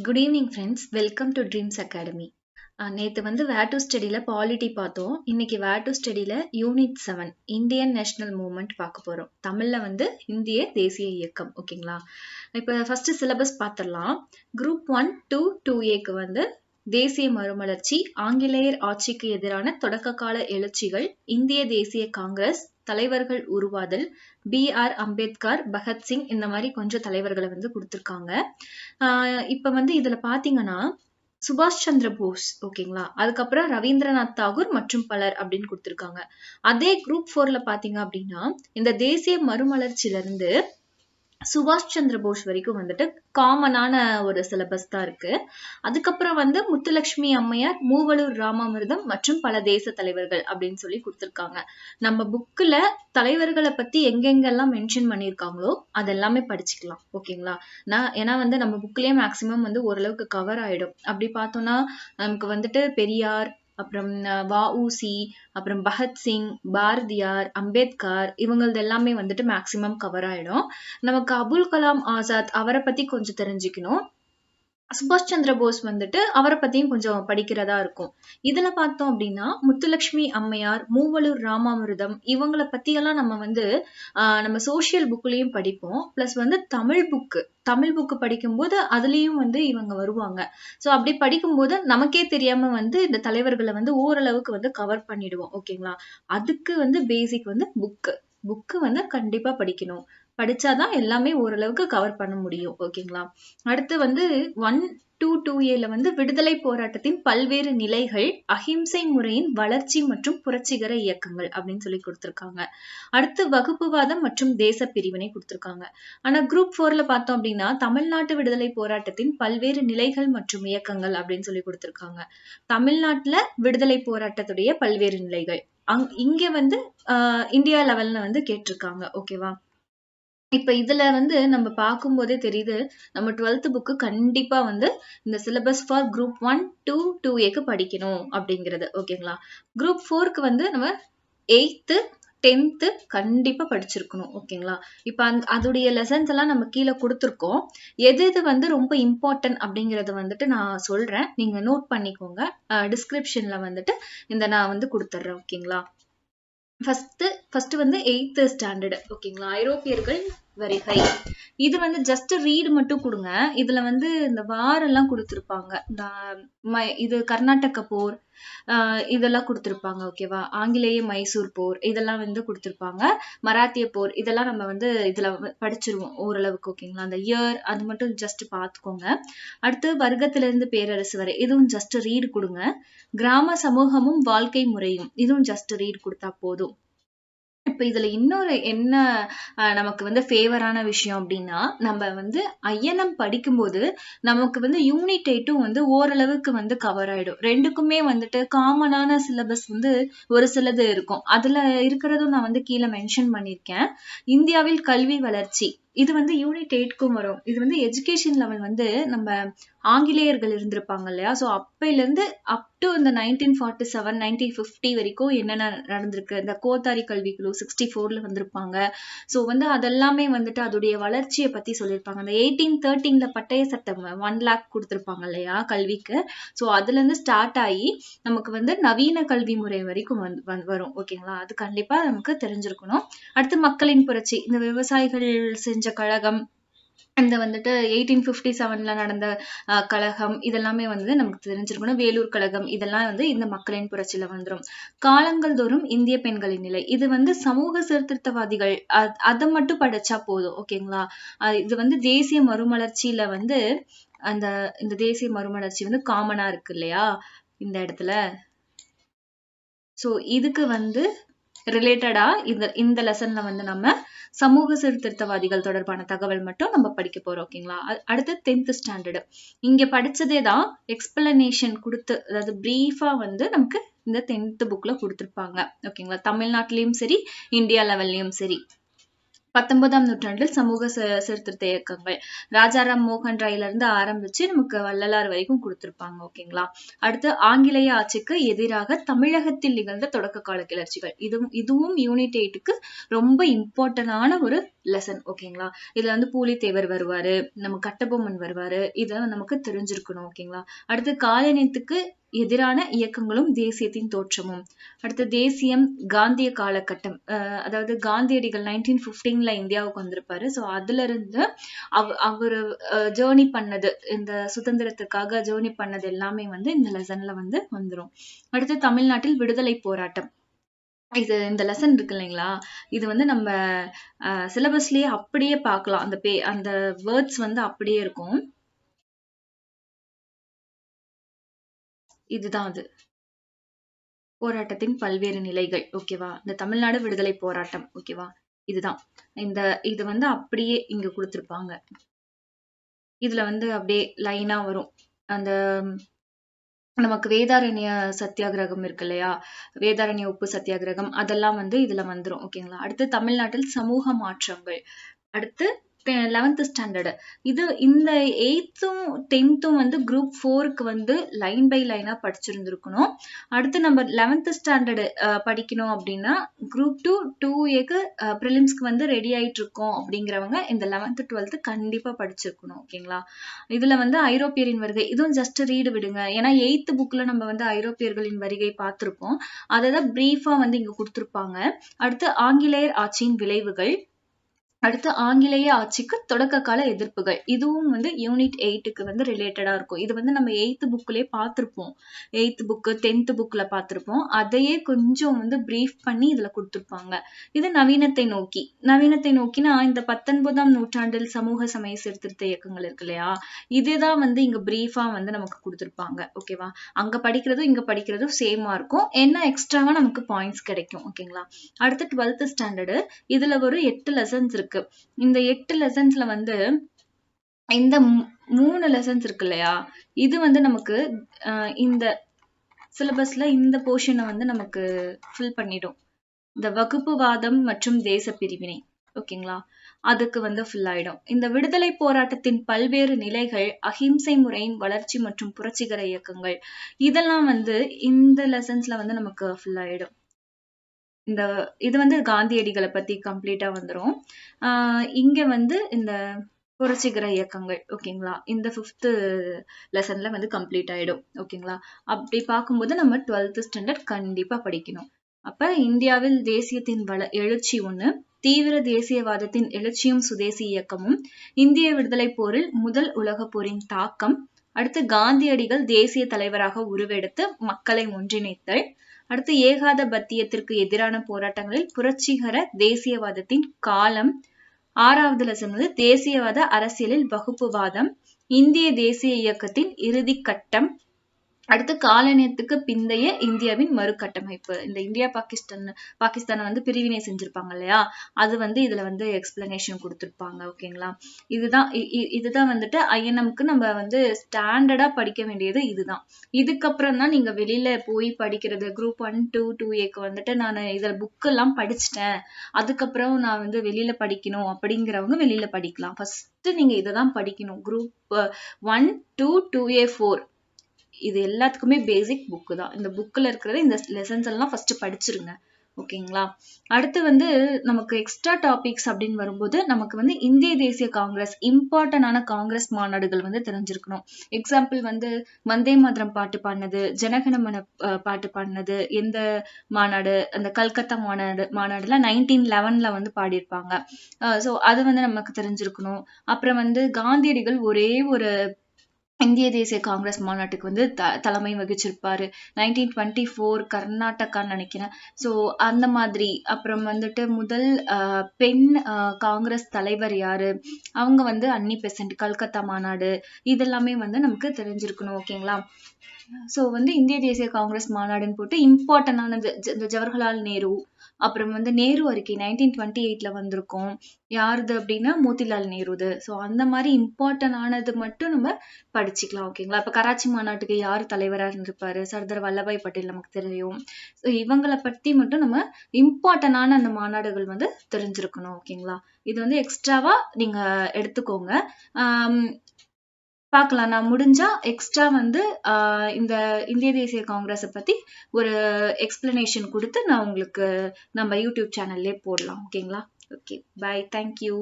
Good evening friends. Welcome to dreams academy. நேற்று வந்து where to ஸ்டடியில் பாலிட்டி பார்த்தோம். இன்னைக்கு வேர் டு ஸ்டடியில் யூனிட் 7 இந்தியன் நேஷனல் மூவ்மெண்ட் பார்க்க போகிறோம். தமிழில் வந்து இந்திய தேசிய இயக்கம். ஓகேங்களா? இப்போ ஃபர்ஸ்ட் சிலபஸ் பார்த்துடலாம். குரூப் 1 2 2A வந்து தேசிய மறுமலர்ச்சி, ஆங்கிலேயர் ஆட்சிக்கு எதிரான தொடக்க கால எழுச்சிகள், இந்திய தேசிய காங்கிரஸ், தலைவர்கள் உருவாதல், B.R. அம்பேத்கர், பகத்சிங், இந்த மாதிரி கொஞ்சம் தலைவர்களை வந்து கொடுத்துருக்காங்க. இப்ப வந்து இதுல பாத்தீங்கன்னா சுபாஷ் சந்திர போஸ், ஓகேங்களா, அதுக்கப்புறம் ரவீந்திரநாத் தாகூர் மற்றும் பலர் அப்படின்னு கொடுத்திருக்காங்க. அதே குரூப் 4ல பாத்தீங்க அப்படின்னா இந்த தேசிய மறுமலர்ச்சியில இருந்து சுபாஷ் சந்திர போஸ் வரைக்கும் வந்துட்டு காமனான ஒரு சிலபஸ் தான் இருக்கு. அதுக்கப்புறம் வந்து முத்துலட்சுமி அம்மையார், மூவலூர் ராமாமிர்தம் மற்றும் பல தேச தலைவர்கள் அப்படின்னு சொல்லி கொடுத்திருக்காங்க. நம்ம புக்ல தலைவர்களை பத்தி எங்கெங்கெல்லாம் மென்ஷன் பண்ணியிருக்காங்களோ அதெல்லாமே படிச்சுக்கலாம். ஓகேங்களா? ஏன்னா வந்து நம்ம புக்லயே மேக்சிமம் வந்து ஓரளவுக்கு கவர் ஆயிடும். அப்படி பார்த்தோம்னா நமக்கு வந்துட்டு பெரியார், அப்புறம் வஉசி, அப்புறம் பகத்சிங், பாரதியார், அம்பேத்கர், இவங்களது எல்லாமே வந்துட்டு மேக்சிமம் கவர் ஆயிடும். நமக்கு அபுல் கலாம் ஆசாத் அவரை பத்தி கொஞ்சம் தெரிஞ்சுக்கணும். சுபாஷ் சந்திர போஸ் வந்துட்டு அவரை பத்தியும் கொஞ்சம் படிக்கிறதா இருக்கும். இதுல பார்த்தோம் அப்படின்னா முத்துலட்சுமி அம்மையார், மூவலூர் ராமாமிர்தம், இவங்களை பத்தியெல்லாம் நம்ம வந்து நம்ம சோசியல் புக்லயும் படிப்போம். பிளஸ் வந்து தமிழ் புக்கு படிக்கும்போது அதுலயும் வந்து இவங்க வருவாங்க. ஸோ அப்படி படிக்கும்போது நமக்கே தெரியாம வந்து இந்த தலைவர்களை வந்து ஓரளவுக்கு வந்து கவர் பண்ணிடுவோம். ஓகேங்களா? அதுக்கு வந்து பேசிக் வந்து புக்கு வந்து கண்டிப்பா படிக்கணும். படிச்சாதான் எல்லாமே ஓரளவுக்கு கவர் பண்ண முடியும். ஓகேங்களா? அடுத்து வந்து 1 2 2Aல வந்து விடுதலை போராட்டத்தின் பல்வேறு நிலைகள், அஹிம்சை முறையின் வளர்ச்சி மற்றும் புரட்சிகர இயக்கங்கள் அப்படின்னு சொல்லி கொடுத்திருக்காங்க. அடுத்து வகுப்புவாதம் மற்றும் தேச பிரிவினை கொடுத்திருக்காங்க. ஆனா குரூப் 4ல பார்த்தோம் அப்படின்னா தமிழ்நாட்டு விடுதலை போராட்டத்தின் பல்வேறு நிலைகள் மற்றும் இயக்கங்கள் அப்படின்னு சொல்லி கொடுத்திருக்காங்க. தமிழ்நாட்டுல விடுதலை போராட்டத்துடைய பல்வேறு நிலைகள் இங்க வந்து இந்தியா லெவல்ல வந்து கேட்டிருக்காங்க. ஓகேவா? இப்ப இதுல வந்து நம்ம பார்க்கும்போதே தெரியுது நம்ம 12th புக்கு கண்டிப்பா வந்து இந்த சிலபஸ் ஃபார் குரூப் 1 2 2Aக்கு படிக்கணும் அப்படிங்கிறது. ஓகேங்களா? குரூப் 4க்கு வந்து நம்ம 8th 10th கண்டிப்பா படிச்சிருக்கணும். ஓகேங்களா? இப்ப அதோடைய லெசன்ஸ் எல்லாம் நம்ம கீழே கொடுத்துருக்கோம். எது வந்து ரொம்ப இம்பார்ட்டன்ட் அப்படிங்கறத வந்துட்டு நான் சொல்றேன். நீங்க நோட் பண்ணிக்கோங்க. டிஸ்கிரிப்ஷன்ல வந்துட்டு நான் வந்து கொடுத்துட்றேன். ஓகேங்களா? ஃபர்ஸ்ட் வந்து 8th ஸ்டாண்டர்ட். ஓகேங்களா? ஐரோப்பியர்கள் வருகை. இது வந்து ஜஸ்ட் ரீட் மட்டும் கொடுங்க. இதுல வந்து இந்த வாரெல்லாம் கொடுத்திருப்பாங்க. இது கர்நாடக போர், இதெல்லாம் கொடுத்திருப்பாங்க. ஓகேவா? ஆங்கிலேய மைசூர் போர் இதெல்லாம் வந்து கொடுத்திருப்பாங்க. மராத்திய போர் இதெல்லாம் நம்ம வந்து இதுல படிச்சிருவோம் ஓரளவுக்கு. ஓகேங்களா? அந்த இயர் அது மட்டும் ஜஸ்ட் பாத்துக்கோங்க. அடுத்து வர்க்கத்திலிருந்து பேரரசு வரை இதுவும் ஜஸ்ட் ரீட் கொடுங்க. கிராம சமூகமும் வாழ்க்கை முறையும் இதுவும் ஜஸ்ட் ரீட் கொடுத்தா போதும். இப்ப இதுல இன்னொரு என்ன நமக்கு வந்து ஃபேவரான விஷயம் அப்படின்னா நம்ம வந்து ஐஎன்எம் படிக்கும்போது நமக்கு வந்து யூனிட் 8 வந்து ஓரளவுக்கு வந்து கவர் ஆயிடும். ரெண்டுக்குமே வந்துட்டு காமனான சிலபஸ் வந்து ஒரு சிலது இருக்கும். அதுல இருக்கிறதும் நான் வந்து கீழே மென்ஷன் பண்ணியிருக்கேன். இந்தியாவில் கல்வி வளர்ச்சி இது வந்து யூனிட் 8க்கும் வரும். இது வந்து எஜுகேஷன் லெவல் வந்து நம்ம ஆங்கிலேயர்கள் இருந்திருப்பாங்க இல்லையா? ஸோ அப்பையில இருந்து அப் டு இந்த 1947 1950 வரைக்கும் என்னென்ன நடந்திருக்கு, இந்த கோத்தாரி கல்வி குழு 64ல வந்திருப்பாங்க. ஸோ வந்து அதெல்லாமே வந்துட்டு அதோடைய வளர்ச்சியை பத்தி சொல்லியிருப்பாங்க. அந்த 1813ல பட்டய சட்டம் 1 lakh கொடுத்திருப்பாங்க இல்லையா கல்விக்கு? ஸோ அதுல இருந்து ஸ்டார்ட் ஆகி நமக்கு வந்து நவீன கல்வி முறை வரைக்கும் வரும். ஓகேங்களா? அது கண்டிப்பா நமக்கு தெரிஞ்சிருக்கணும். அடுத்து மக்களின் புரட்சி, இந்த விவசாயிகள் செஞ்ச கழகம், இந்த வந்துட்டு 1857ல நடந்த கழகம் இதெல்லாமே வந்து நமக்கு தெரிஞ்சிருக்கணும். வேலூர் கழகம் இதெல்லாம் வந்து இந்த மக்களின் புரட்சியில வந்துரும். காலங்கள் தோறும் இந்திய பெண்களின் நிலை இது வந்து சமூக சீர்திருத்தவாதிகள் அதை மட்டும் படிச்சா போதும். ஓகேங்களா? இது வந்து தேசிய மறுமலர்ச்சியில வந்து இந்த தேசிய மறுமலர்ச்சி வந்து காமனா இருக்கு இல்லையா இந்த இடத்துல? சோ இதுக்கு வந்து ரிலேட்டடா இந்த லெசன்ல வந்து நம்ம சமூக சீர்திருத்தவாதிகள் தொடர்பான தகவல் மட்டும் நம்ம படிக்க போறோம். ஓகேங்களா? அடுத்து 10th ஸ்டாண்டர்டு. இங்க படிச்சதே தான் எக்ஸ்பிளனேஷன் கொடுத்து, அதாவது பிரீஃபா வந்து நமக்கு இந்த 10th புக்ல கொடுத்திருப்பாங்க. ஓகேங்களா? தமிழ்நாட்டிலயும் சரி இந்தியா லெவல்லயும் சரி. 19ஆம் நூற்றாண்டில் சமூக சீர்திருத்த இயக்கங்கள் ராஜாராம் மோகன் ராயில இருந்து ஆரம்பிச்சு நமக்கு வள்ளலார் வரைக்கும் கொடுத்திருப்பாங்க. ஓகேங்களா. அடுத்து ஆங்கிலேய ஆட்சிக்கு எதிராக தமிழகத்தில் நிகழ்ந்த தொடக்க கால கிளர்ச்சிகள். இதுவும் யூனிட் 8க்கு ரொம்ப இம்பார்ட்டன்டான ஒரு லெசன். ஓகேங்களா. இதுல வந்து பூலித்தேவர் வருவாரு, நம்ம கட்டபொம்மன் வருவாரு, இத நமக்கு தெரிஞ்சிருக்கணும். ஓகேங்களா. அடுத்து காலனியத்துக்கு எதிரான இயக்கங்களும் தேசியத்தின் தோற்றமும். அடுத்து தேசியம் காந்திய காலகட்டம், அதாவது காந்தியடிகள் 1915ல இந்தியாவுக்கு வந்திருப்பாரு. ஸோ அதுல இருந்து அவரு ஜேர்னி பண்ணது, இந்த சுதந்திரத்துக்காக ஜேர்னி பண்ணது எல்லாமே வந்து இந்த லெசன்ல வந்து வந்துரும். அடுத்து தமிழ்நாட்டில் விடுதலை போராட்டம். இந்த லெசன் இருக்கு இல்லைங்களா, இது வந்து நம்ம சிலபஸ்லயே அப்படியே பார்க்கலாம். அந்த வேர்ட்ஸ் வந்து அப்படியே இருக்கும். இதுதான் அது. போராட்டத்தின் பல்வேறு நிலைகள். ஓகேவா. இந்த தமிழ்நாடு விடுதலை போராட்டம். ஓகேவா. இதுதான். இது வந்து அப்படியே இங்க கொடுத்திருப்பாங்க. இதுல வந்து அப்படியே லைனா வரும். அந்த நமக்கு வேதாரண்ய சத்தியாகிரகம் இருக்கு இல்லையா, வேதாரண்ய உப்பு சத்தியாகிரகம், அதெல்லாம் வந்து இதுல வந்துரும். ஓகேங்களா. அடுத்து தமிழ்நாட்டில் சமூக மாற்றங்கள். அடுத்து 11th ஸ்டாண்டர்டு. இந்த 8த்தும் 10த்தும் வந்து குரூப் 4க்கு வந்து லைன் பை லைனா படிச்சிருந்திருக்கணும். அடுத்து நம்ம 11th ஸ்டாண்டர்டு படிக்கணும் அப்படின்னா குரூப் 2 2Aக்கு ப்ரிலிம்ஸ்க்கு வந்து ரெடி ஆயிட்டு இருக்கோம் அப்படிங்கிறவங்க இந்த 11th 12th கண்டிப்பா படிச்சிருக்கணும். ஓகேங்களா. இதுல வந்து ஐரோப்பியரின் வருகை, இதுவும் ஜஸ்ட் ரீடு விடுங்க. ஏன்னா 8th புக்ல நம்ம வந்து ஐரோப்பியர்களின் வருகை பார்த்திருப்போம். அதைதான் பிரீஃபா வந்து இங்க கொடுத்திருப்பாங்க. அடுத்து ஆங்கிலேயர் ஆட்சியின் விளைவுகள். அடுத்து ஆங்கிலேய ஆட்சிக்கு தொடக்க கால எதிர்ப்புகள். இதுவும் வந்து யூனிட் 8க்கு வந்து ரிலேட்டடா இருக்கும். இது வந்து நம்ம 8th புக்லயே பார்த்திருப்போம். 8th புக் 10th புக்ல பார்த்திருப்போம். அதையே கொஞ்சம் வந்து பிரீஃப் பண்ணி இதுல கொடுத்திருப்பாங்க. இது நவீனத்தை நோக்கி. நவீனத்தை நோக்கினா இந்த 19ஆம் நூற்றாண்டில் சமூக சமய சீர்திருத்த இயக்கங்கள் இருக்கு இல்லையா, இதுதான் வந்து இங்க பிரீஃபா வந்து நமக்கு கொடுத்திருப்பாங்க. ஓகேவா. அங்க படிக்கிறதும் இங்க படிக்கிறதும் சேமா இருக்கும். என்ன எக்ஸ்ட்ராவா நமக்கு பாயிண்ட்ஸ் கிடைக்கும். ஓகேங்களா. அடுத்து 12th ஸ்டாண்டர்டு. இதுல ஒரு 8 லெசன்ஸ் இருக்கு. இந்த 8 லெசன்ஸ்ல வந்து இந்த 3 லெசன்ஸ் இருக்கு இல்லையா, இது வந்து நமக்கு இந்த சிலபஸ்ல இந்த போர்ஷனை வந்து நமக்கு ஃபில் பண்ணிடும். இந்த வகுப்புவாதம் மற்றும் தேச பிரிவினை. ஓகேங்களா. அதுக்கு வந்து ஃபில் ஆயிடும். இந்த விடுதலை போராட்டத்தின் பல்வேறு நிலைகள், அஹிம்சை முறையின் வளர்ச்சி மற்றும் புரட்சிகர இயக்கங்கள், இதெல்லாம் வந்து இந்த லெசன்ஸ்ல வந்து நமக்கு ஃபில் ஆயிடும். இது வந்து காந்தியடிகளை பத்தி கம்ப்ளீட்டா வந்துரும். இங்க வந்து இந்த புரட்சிகர இயக்கங்கள். ஓகேங்களா. இந்த 5th லெசன்ல வந்து கம்ப்ளீட் ஆயிடும். ஓகேங்களா. அப்படி பார்க்கும்போது நம்ம 12th ஸ்டாண்டர்ட் கண்டிப்பா படிக்கணும். அப்ப இந்தியாவில் தேசியத்தின் எழுச்சி 1, தீவிர தேசியவாதத்தின் எழுச்சியும் சுதேசி இயக்கமும், இந்திய விடுதலை போரில் முதல் உலக போரின் தாக்கம், அடுத்து காந்தியடிகள் தேசிய தலைவராக உருவெடுத்து மக்களை ஒன்றிணைத்தல், அடுத்து ஏகாதிபத்தியத்திற்கு எதிரான போராட்டங்களில் புரட்சிகர தேசியவாதத்தின் காலம், 6வது லெசன் வந்து தேசியவாத அரசியலில் வகுப்புவாதம், இந்திய தேசிய இயக்கத்தின் இறுதி கட்டம், அடுத்து காலனியத்துக்கு பிந்தைய இந்தியாவின் மறுகட்டமைப்பு. இந்த இந்தியா பாகிஸ்தான் வந்து பிரிவினை செஞ்சிருப்பாங்க இல்லையா, அது வந்து இதுல வந்து எக்ஸ்பிளனேஷன் கொடுத்திருப்பாங்க. ஓகேங்களா. இதுதான் வந்துட்டு ஐஎன்எம்க்கு நம்ம வந்து ஸ்டாண்டர்டா படிக்க வேண்டியது இதுதான். இதுக்கப்புறம் தான் நீங்க வெளியில போய் படிக்கிறது. குரூப் 1 2 2Aக்கு வந்துட்டு நான் இதுல புக் எல்லாம் படிச்சுட்டேன், அதுக்கப்புறம் நான் வந்து வெளியில படிக்கணும் அப்படிங்கிறவங்க வெளியில படிக்கலாம். ஃபர்ஸ்ட் நீங்க இதைதான் படிக்கணும். குரூப் 1 2 2A 4 இது எல்லாத்துக்குமே பேசிக் புக்கு தான். இந்த புக்ல இருக்கிறது இந்த லெசன்ஸ் எல்லாம் ஃபர்ஸ்ட் படிச்சிருங்க. ஓகேங்களா. அடுத்து வந்து நமக்கு எக்ஸ்ட்ரா டாபிக்ஸ் அப்படின்னு வரும்போது நமக்கு வந்து இந்திய தேசிய காங்கிரஸ், இம்பார்ட்டன்டான காங்கிரஸ் மாநாடுகள் வந்து தெரிஞ்சிருக்கணும். எக்ஸாம்பிள் வந்து வந்தே மாதரம் பாட்டு பாடினது, ஜனகணமன பாட்டு பாடினது எந்த மாநாடு, அந்த கல்கத்தா மாநாடுல 1911ல வந்து பாடியிருப்பாங்க. ஸோ அது வந்து நமக்கு தெரிஞ்சிருக்கணும். அப்புறம் வந்து காந்தியடிகள் ஒரே ஒரு இந்திய தேசிய காங்கிரஸ் மாநாட்டுக்கு வந்து தலைமை வகிச்சிருப்பாரு. 1924 கர்நாடகான்னு நினைக்கிறேன். ஸோ அந்த மாதிரி. அப்புறம் வந்துட்டு முதல் பெண் காங்கிரஸ் தலைவர் யாரு, அவங்க வந்து அன்னி பெசன்ட், கல்கத்தா மாநாடு, இதெல்லாமே வந்து நமக்கு தெரிஞ்சிருக்கணும். ஓகேங்களா. ஸோ வந்து இந்திய தேசிய காங்கிரஸ் மாநாடுன்னு போட்டு இம்பார்ட்டன்டானது இந்த ஜவஹர்லால் நேரு, அப்புறம் வந்து நேரு அறிக்கை 1928ல வந்திருக்கும். யாருது அப்படின்னா மோதிலால் நேருது. ஸோ அந்த மாதிரி இம்பார்ட்டன் ஆனது மட்டும் நம்ம படிச்சுக்கலாம். ஓகேங்களா? இப்ப கராச்சி மாநாட்டுக்கு யார் தலைவரா இருந்திருப்பாரு? சர்தார் வல்லபாய் பட்டேல் நமக்கு தெரியும். ஸோ இவங்களை பத்தி மட்டும் நம்ம இம்பார்ட்டனான அந்த மாநாடுகள் வந்து தெரிஞ்சிருக்கணும். ஓகேங்களா? இது வந்து எக்ஸ்ட்ராவா நீங்க எடுத்துக்கோங்க. பார்க்கலாம். நான் முடிஞ்சா எக்ஸ்ட்ரா வந்து இந்த இந்திய தேசிய காங்கிரஸை பத்தி ஒரு எக்ஸ்பிளனேஷன் கொடுத்து நான் உங்களுக்கு நம்ம யூடியூப் சேனல்லே போடலாம். ஓகேங்களா? Okay, bye. தேங்க்யூ.